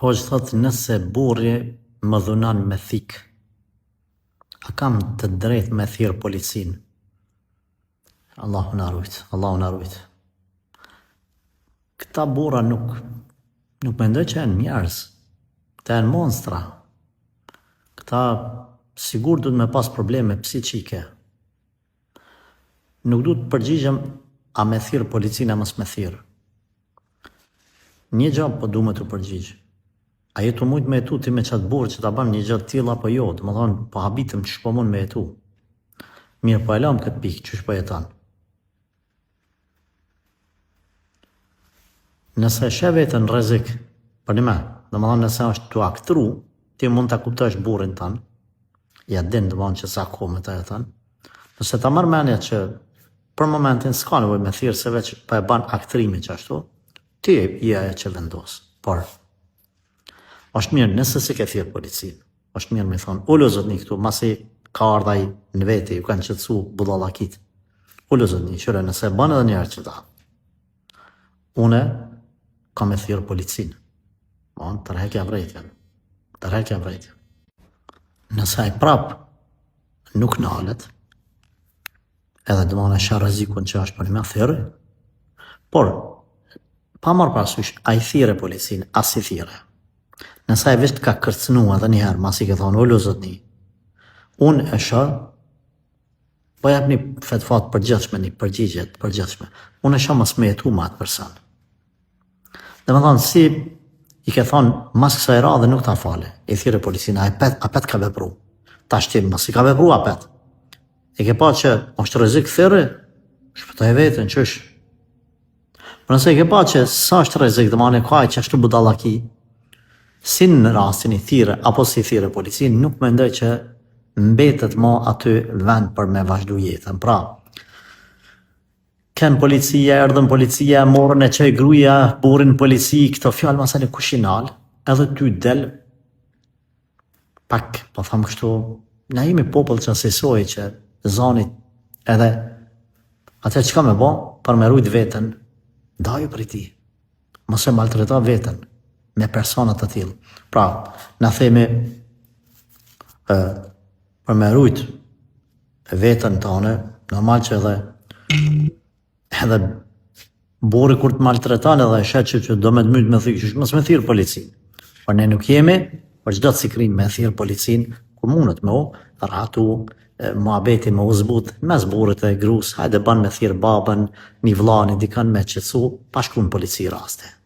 Hoxh thot nëse burri më dhunan me thik, a kam të drejtë me thirr policin? Allahu na rujt, Allahu na rujt. Këta burra nuk mendoj që janë njerëz, këta janë monstra. Këta sigur duhet me pas probleme psiqike. Nuk du të përgjigjem a me thirr policin a mos me thirr. Një gjë po du me të përgjigj. A jetu mujt me jetu ti me qatë burë që ta ban një gjë të tilla apo jo, të më thonë, po habitëm që shpo mund me jetu. Mirë po e lam këtë pikë, që shpo jetan. Nëse shë vetën rrezik, për një me, dhe më thonë nëse është të aktru, ti mund të kuptosh burin tanë, ja din dhe më thonë që sa ko me ta jetan. Nëse ta marrë menja që për momentin s'ka nevoj me thirr se veç pa e ban aktrimi që ashtu, ti je ajo që vendos. Por është mirë nëse si ke thirr policin, është mirë me thonë, ullu zotni këtu, masi ka ardhaj në vete, ju kanë qëtësu budallakit. Ullu zotni, qëre nëse ban edhe njerë që ta, une ka me thirr policin. Tërhekja vrejtjen. Nëse ai prap nuk nalet, edhe dhe mëna shë rrezikun që është për një me thirë, por, pa marrë parasysh, a i thire policin, as i thire. Nësa e visht ka kërcënu edhe njëherë, mas i ke thonë, ullu zotni, unë e shë, po jep një fetfat përgjithshme, një përgjigjet përgjithshme, unë e shë mas me jetu ma atë person. Dhe më thonë, si i ke thonë, mas kësa e radhe nuk ta fale, i thire policin, a pet ka vepru, ta shtim, mas i ka vepru a pet. E ke pa që është rrezik thirrë, shpëtoj vetën, qësh. Për nëse e ke pa që sa është rrezik dhe mane kaj që është budallaki, si në rastin i thirrë apo si thirrë policin, nuk mendoj që mbetet ma aty vend për me vazhdu jetën. Pra, ken policia, erdhën policia, morën e qaj gruja, burin polici, këto fjallë masale kushinal, edhe ty del, pak, po thamë kështu, na jemi popull që asesoj që zanit edhe atë që ka me bo, për me rujt vetën, daju për i ti, mos e maltreta vetën, me personat të tillë. Pra, na themi për me rujt vetën tonë, normal që edhe burri kur të maltretan edhe shet që do me të myt me thikë, mos me thirr policin. Por ne nuk jemi, për çdo cikrim me thirr policin, ku mundet me u rratu, muhabeti me u zbut, mes burrit e grus, hajde ban me thirr babën, një vllani, dikan me qetësu, pa shku në polici raste.